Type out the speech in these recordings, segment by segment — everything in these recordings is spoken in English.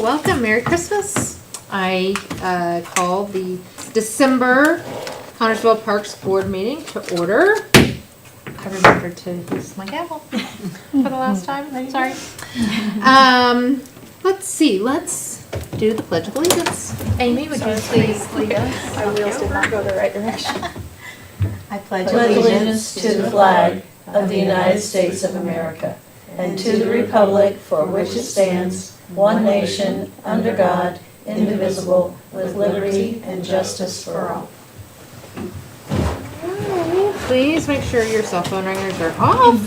welcome. Merry Christmas. I call the December Connersville Parks Board meeting to order. I remembered to use my gavel for the last time. Sorry. Let's see. Let's do the Pledge of Allegiance. Amy, would you please lead us? My wheels did not go the right direction. I pledge allegiance to the flag of the United States of America and to the republic for which it stands, one nation, under God, indivisible, with liberty and justice for all. Alright, please make sure your cell phone ringers are off.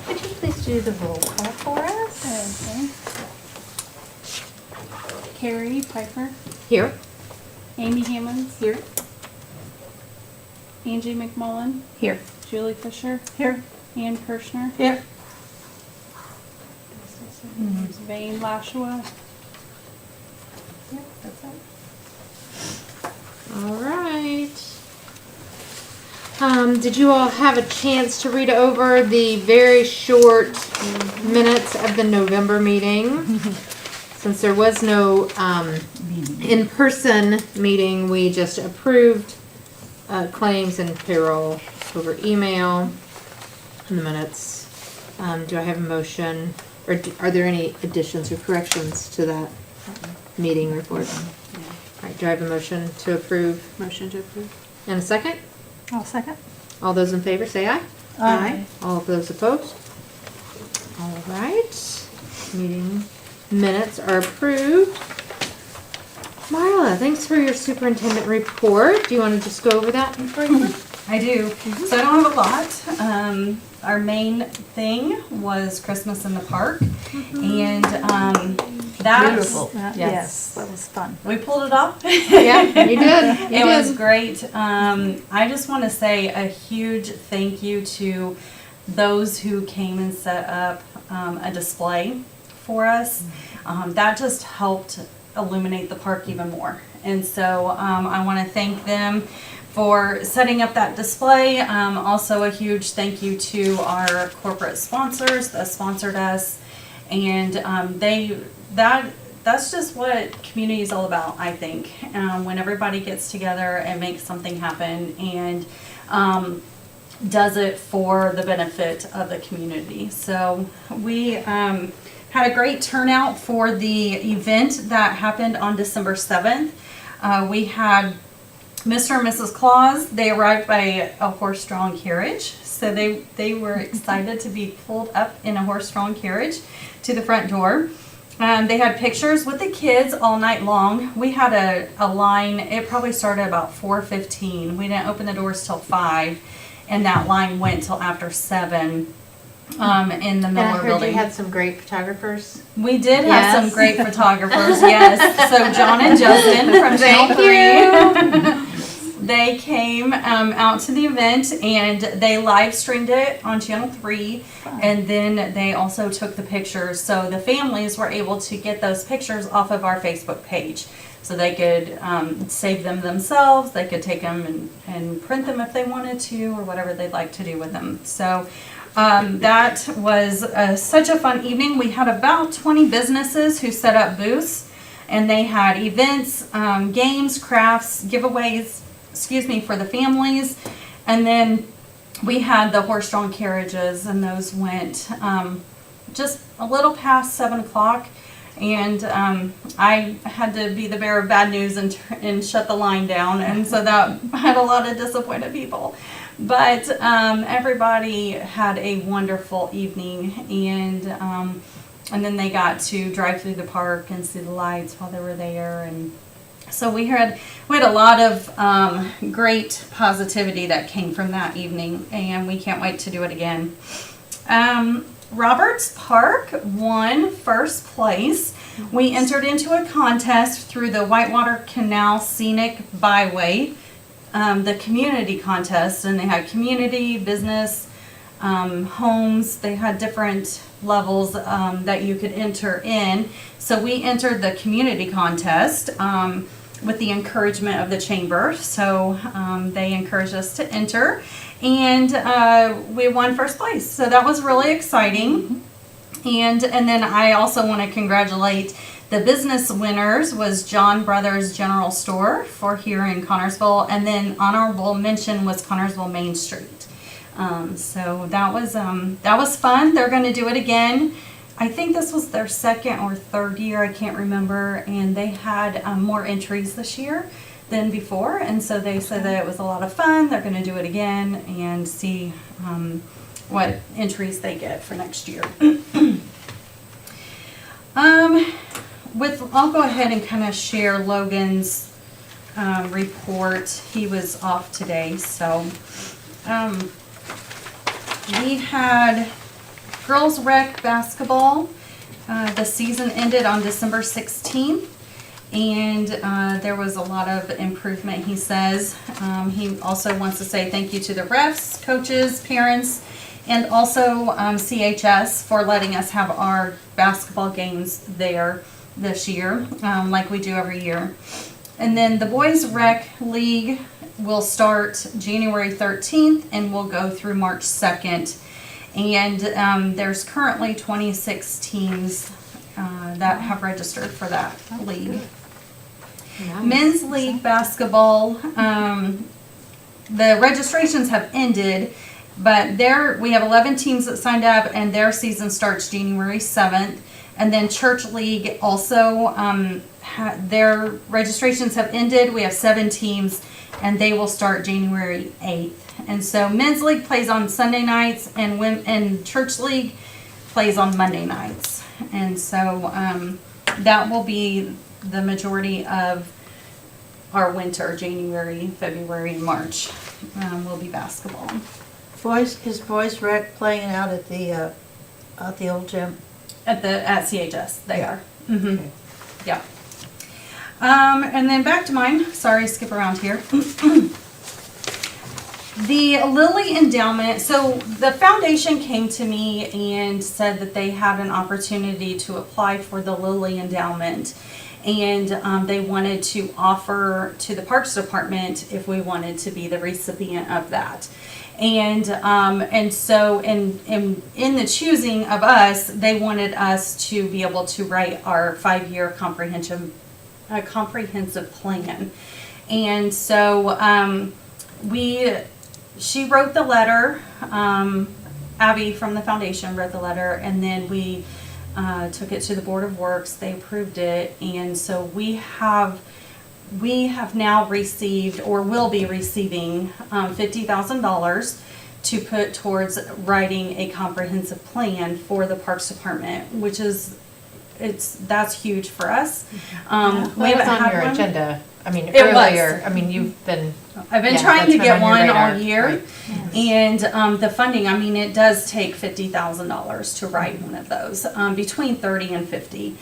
Would you please do the roll call for us? Okay. Carrie Piper, Here. Amy Hammonds, Here. Angie McMullen, Here. Julie Fisher, Here. Ann Kirshner, Here. Vane Lashua. Yep, that's it. All right. Did you all have a chance to read over the very short minutes of the November meeting? Since there was no in-person meeting, we just approved claims and payroll over email in the minutes. Do I have a motion, or are there any additions or corrections to that meeting report? All right, do I have a motion to approve? Motion to approve. And a second? I'll second. All those in favor say aye. Aye. All of those opposed? All right, meeting minutes are approved. Marla, thanks for your superintendent report. Do you want to just go over that briefly? I do. So I don't have a lot. Our main thing was Christmas in the park, and that Beautiful. Yes, that was fun. we pulled it off. Yeah, you did. It was great. I just want to say a huge thank you to those who came and set up a display for us. That just helped illuminate the park even more. And so I want to thank them for setting up that display. Also a huge thank you to our corporate sponsors that sponsored us. And that's just what community is all about, I think. When everybody gets together and makes something happen and does it for the benefit of the community. So we had a great turnout for the event that happened on December 7th. We had Mr. and Mrs. Claus. They arrived by a horse-drawn carriage. So they were excited to be pulled up in a horse-drawn carriage to the front door. They had pictures with the kids all night long. We had a line. It probably started about 4:15. We didn't open the doors till 5, and that line went till after 7. In the And I Miller heard building. you had some great photographers. We did have Yes. some great photographers, yes. So John and Justin from Channel 3. They came out to the event and they live streamed it on Channel 3. And then they also took the pictures. So the families were able to get those pictures off of our Facebook page. So they could save them themselves. They could take them and print them if they wanted to, or whatever they'd like to do with them. So that was such a fun evening. We had about 20 businesses who set up booths, and they had events, games, crafts, giveaways, for the families. And then we had the horse-drawn carriages, and those went just a little past 7 o'clock. And I had to be the bearer of bad news and shut the line down, and so that had a lot of disappointed people. But everybody had a wonderful evening, and then they got to drive through the park and see the lights while they were there, and so we had a lot of great positivity that came from that evening, and we can't wait to do it again. Roberts Park won first place. We entered into a contest through the Whitewater Canal Scenic Byway, the community contest, and they had community, business, homes. They had different levels that you could enter in. So we entered the community contest with the encouragement of the chamber. So they encouraged us to enter, and we won first place. So that was really exciting. And then I also want to congratulate the business winners was John Brothers General Store for here in Connersville, and then honorable mention was Connersville Main Street. So that was fun. They're going to do it again. I think this was their second or third year, I can't remember, and they had more entries this year than before, and so they said that it was a lot of fun. They're going to do it again and see what entries they get for next year. I'll go ahead and kind of share Logan's report. He was off today, so we had girls rec basketball. The season ended on December 16th, and there was a lot of improvement, he says. He also wants to say thank you to the refs, coaches, parents, and also CHS for letting us have our basketball games there this year, like we do every year. And then the boys rec league will start January 13th and will go through March 2nd. And there's currently 26 teams that have registered for that league. Nice. Men's league basketball, the registrations have ended, but we have 11 teams that signed up, and their season starts January 7th. And then church league also, their registrations have ended. We have 7 teams, and they will start January 8th. And so men's league plays on Sunday nights, and church league plays on Monday nights. And so that will be the majority of our winter, January, February, and March will be basketball. Is boys rec playing out at the old gym? At CHS, they Yeah. are. Mm-hmm. Okay. Yeah. And then back to mine. Sorry, skip around here. The Lilly Endowment, so the foundation came to me and said that they had an opportunity to apply for the Lilly Endowment, and they wanted to offer to the Parks Department if we wanted to be the recipient of that. And so in the choosing of us, they wanted us to be able to write our 5-year comprehensive plan. And so she wrote the letter, Abby from the foundation wrote the letter, and then we took it to the Board of Works. They approved it, and so we have now received, or will be receiving, $50,000 to put towards writing a comprehensive plan for the Parks Department, which is that's huge for us. We Well, haven't it was on had your one. agenda. I mean, It was. earlier. I mean, you've been. I've been Yeah, trying that's to been get on your one radar, all year, right. and the funding. I mean, it does take $50,000 to write one of those, between 30 and 50.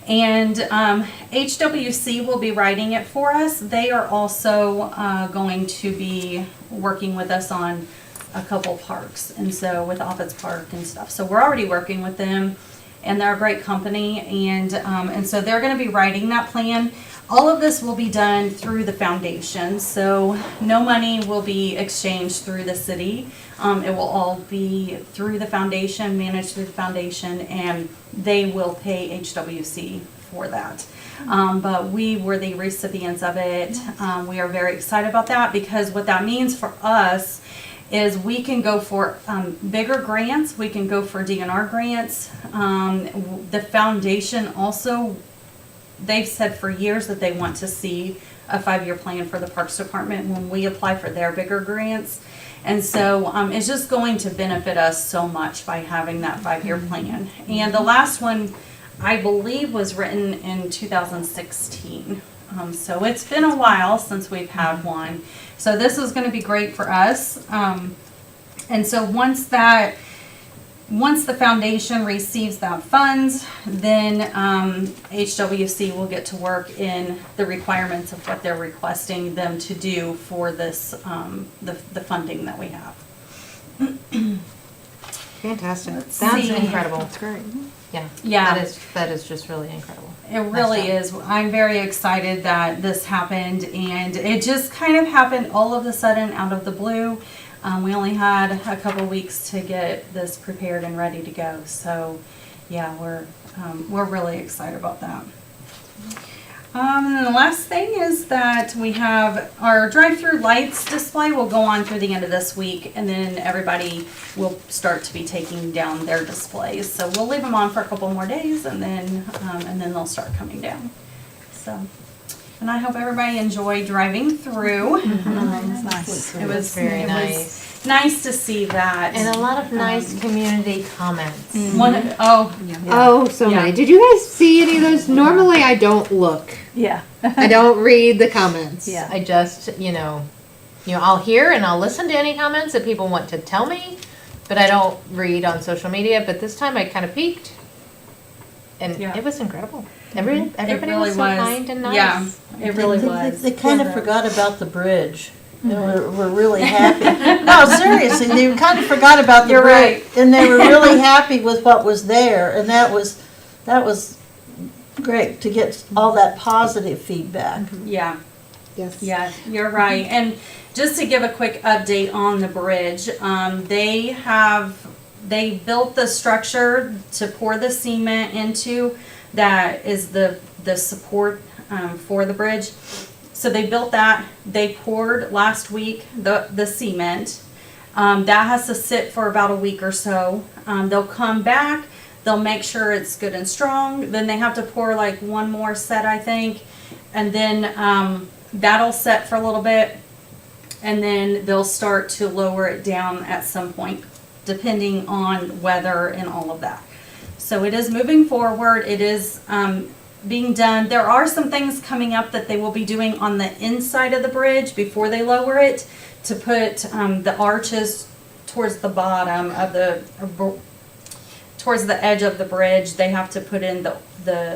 And HWC will be writing it for us. They are also going to be working with us on a couple parks, and so with Office Park and stuff. So we're already working with them, and they're a great company, and so they're going to be writing that plan. All of this will be done through the foundation, so no money will be exchanged through the city. It will all be through the foundation, managed through the foundation, and they will pay HWC for that. But we were the recipients of it. We are very excited about that, because what that means for us is we can go for bigger grants. We can go for DNR grants. The foundation also, they've said for years that they want to see a 5-year plan for the Parks Department when we apply for their bigger grants. And so it's just going to benefit us so much by having that 5-year plan. And the last one, I believe, was written in 2016. So it's been a while since we've had one. So this is going to be great for us. And so once the foundation receives that funds, then HWC will get to work in the requirements of what they're requesting them to do for this, the funding that we have. Fantastic. Let's That's see. incredible. That's great. Yeah. Yeah. That is just really incredible. It really Nice is. I'm very excited that this happened, and it just kind of happened all of a sudden out of the blue. We only had a couple weeks to get this prepared and ready to go. So yeah, we're really excited about that. And then the last thing is that we have our drive-through lights display will go on through the end of this week, and then everybody will start to be taking down their displays. So we'll leave them on for a couple more days, and then they'll start coming down. So, and I hope everybody enjoyed driving through. Nice. It was Very nice. nice to see that. And a lot of nice community comments. Oh, So Yeah. many. Did you guys see any of those? Normally I don't look. Yeah. I don't read the comments. Yeah. I just, I'll hear and I'll listen to any comments that people want to tell me, but I don't read on social media. But this time I kind of peeked, and Yeah. it was incredible. Everybody really was so was. kind and nice. Yeah, it really was. They kind of forgot about the bridge. They were really happy. No, seriously, they kind of forgot about the You're bridge. right. And they were really happy with what was there, and that was great to get all that positive feedback. Yeah. Yes. Yeah, you're right. And just to give a quick update on the bridge, they built the structure to pour the cement into that is the support for the bridge. So they built that. They poured last week the cement. That has to sit for about a week or so. They'll come back. They'll make sure it's good and strong. Then they have to pour like one more set, I think. And then that'll set for a little bit. And then they'll start to lower it down at some point, depending on weather and all of that. So it is moving forward. It is being done. There are some things coming up that they will be doing on the inside of the bridge before they lower it to put the arches towards the bottom of towards the edge of the bridge. They have to put in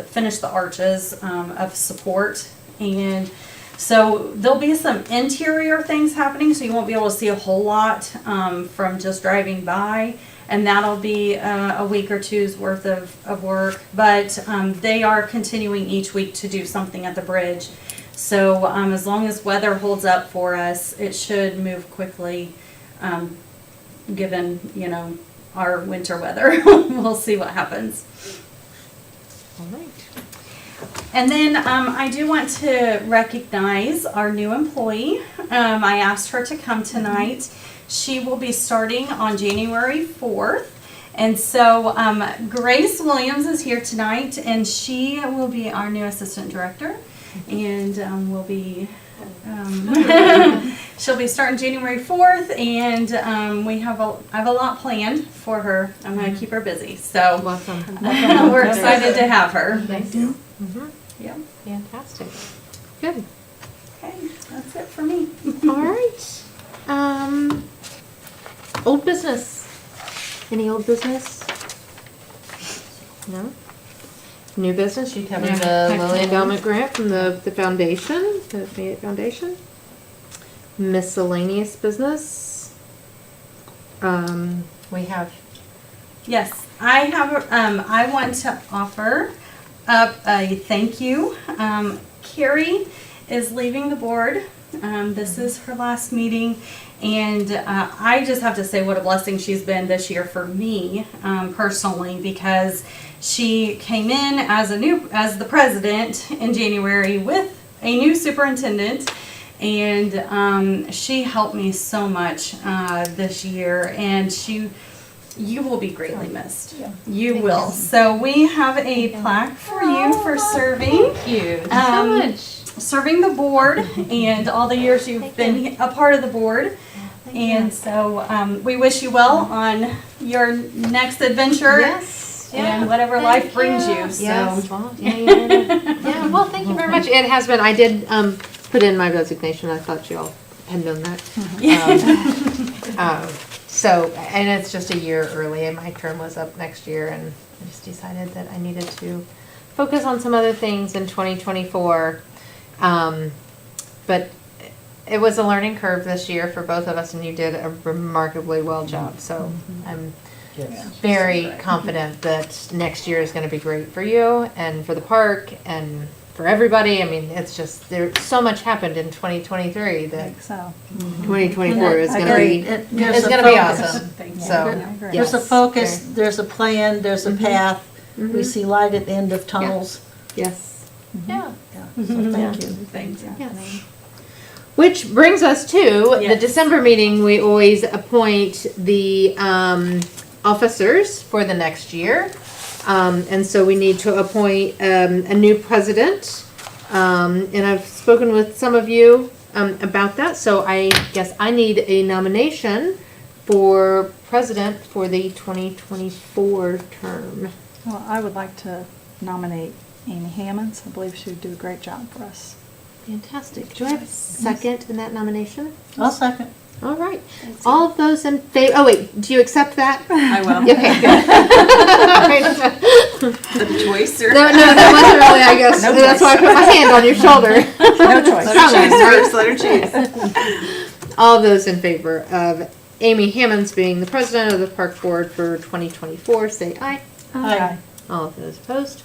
finish the arches of support, and so there'll be some interior things happening, so you won't be able to see a whole lot from just driving by. And that'll be a week or two's worth of work. But they are continuing each week to do something at the bridge. So as long as weather holds up for us, it should move quickly, given, our winter weather. We'll see what happens. All right. And then I do want to recognize our new employee. I asked her to come tonight. She will be starting on January 4th. And so Grace Williams is here tonight, and she will be our new assistant director. And she'll be starting January 4th, and I have a lot planned for her. I'm going to keep her busy. So Welcome. we're excited to have her. Thank you. Mm-hmm. Yeah. Fantastic. Good. Okay, that's it for me. All right. Old business. Any old business? No? New business? You covered the Lilly Endowment Grant from the foundation, the Fayette Foundation. Miscellaneous business. We have. Yes, I have. I want to offer up a thank you. Carrie is leaving the board. This is her last meeting, and I just have to say what a blessing she's been this year for me personally, because she came in as the president in January with a new superintendent, and she helped me so much this year, and you will be greatly missed. Yeah. You will. So we have a plaque for you for serving. Thank you so much. Serving the board and all the years you've been a part of the board. And so we wish you well on your next adventure. Yes. And whatever life brings you. So. Yes. Well, yeah, well, thank you very much. It has been, I did put in my resignation. I thought you all had known that. So, and it's just a year early, and my term was up next year, and I just decided that I needed to focus on some other things in 2024. But it was a learning curve this year for both of us, and you did a remarkably well job. So I'm very confident that next year is going to be great for you and for the park and for everybody. I mean, it's just, there's so much happened in 2023 that So. 2024 is going to be, There's it's a going to be focus. awesome. So, There's a yes, focus, there's a plan, there's a path, we see light at the end of tunnels. Yes. Yeah. Yeah, so thank you. Thanks. Yes. Which brings us to the Yes. December meeting. We always appoint the officers for the next year. And so we need to appoint a new president. And I've spoken with some of you about that. So I guess I need a nomination for president for the 2024 term. Well, I would like to nominate Amy Hammonds. I believe she would do a great job for us. Fantastic. Do I have a second in that nomination? I'll second. All right. All of those in favor, oh wait, do you accept that? I will. Okay, good. The choice or? No, that wasn't really, I guess. No That's why I put my hand on your shoulder. No choice. Let her choose. All of those in favor of Amy Hammonds being the president of the park board for 2024, say aye. Aye. All of those opposed?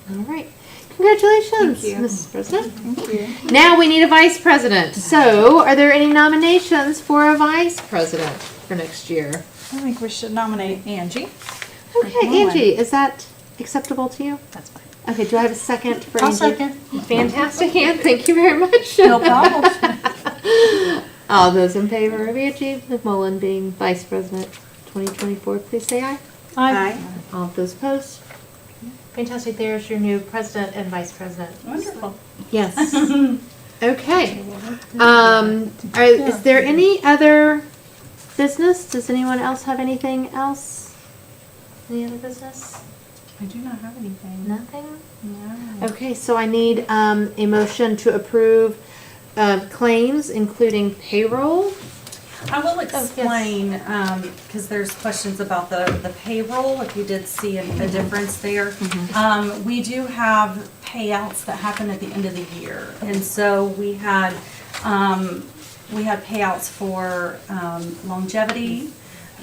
All right. Congratulations, Thank you. Mrs. President. Thank you. Now we need a vice president. So, are there any nominations for a vice president for next year? I think we should nominate Angie. Okay, Angie, is that acceptable to you? That's fine. Okay, do I have a second for I'll Angie? second. Fantastic, Ann. Thank you very much. No problem. All those in favor of Angie McMullen being vice president 2024, please say aye. Aye. All of those opposed? Fantastic. There's your new president and vice president. Wonderful. Yes. Okay. Is there any other business? Does anyone else have anything else? Any other business? I do not have anything. Nothing? No. Okay, so I need a motion to approve claims, including payroll. I will yes. explain, because there's questions about the payroll, if you did see a difference there. We do have payouts that happen at the end of the year. And so we had payouts for longevity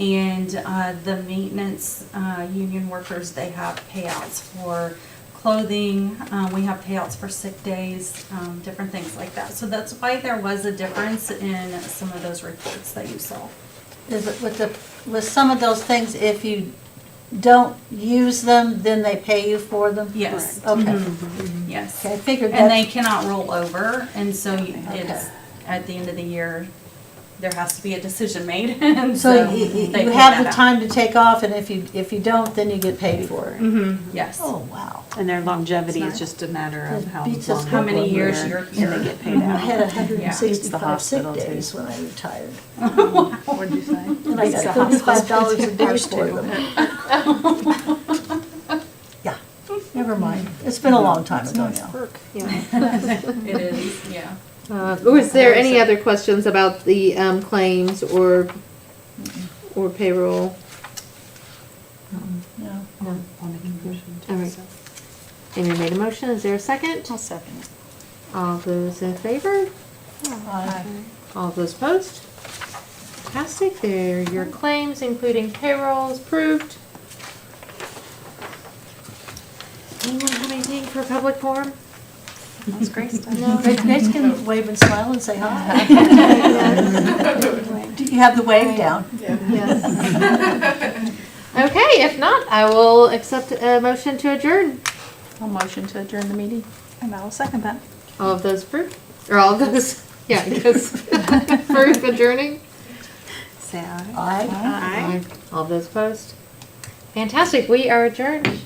and the maintenance union workers, they have payouts for clothing, we have payouts for sick days, different things like that. So that's why there was a difference in some of those reports that you saw. Is it with some of those things, if you don't use them, then they pay you for them? Yes. Okay. Mhm. Yes. Okay, I figured And they that. cannot roll over, and so Okay. it's, at the end of the year, there has to be a decision made, and So so you they pay have the that out. time to take off, and if you don't, then you get paid for it. Yes. Oh, wow. And their longevity It's is just a matter of It how beats us long. How many they're years there, you're And here. they get paid I out. had It's the 165 sick hospital, too. days when I retired. What'd you say? And I got $35 a day for them. Yeah, never mind. It's been a long time ago now. Yeah. It is, yeah. Was there any other questions about the claims or payroll? No. I'll make a motion to All right. accept. Amy made a motion. Is there a second? I'll second it. All those in favor? Aye. All those opposed? Fantastic. There are your claims, including payrolls, approved. Anyone have anything for public forum? That's Grace done. No. Grace can wave and smile and say hi. Do you have the wave down? Yes. Okay, if not, I will accept a motion to adjourn. I'll motion to adjourn the meeting. And I'll second that. All of those approved? Or all of those, yeah, I guess, approved adjourning? Say aye. Aye. All of those opposed? Fantastic, we are adjourned.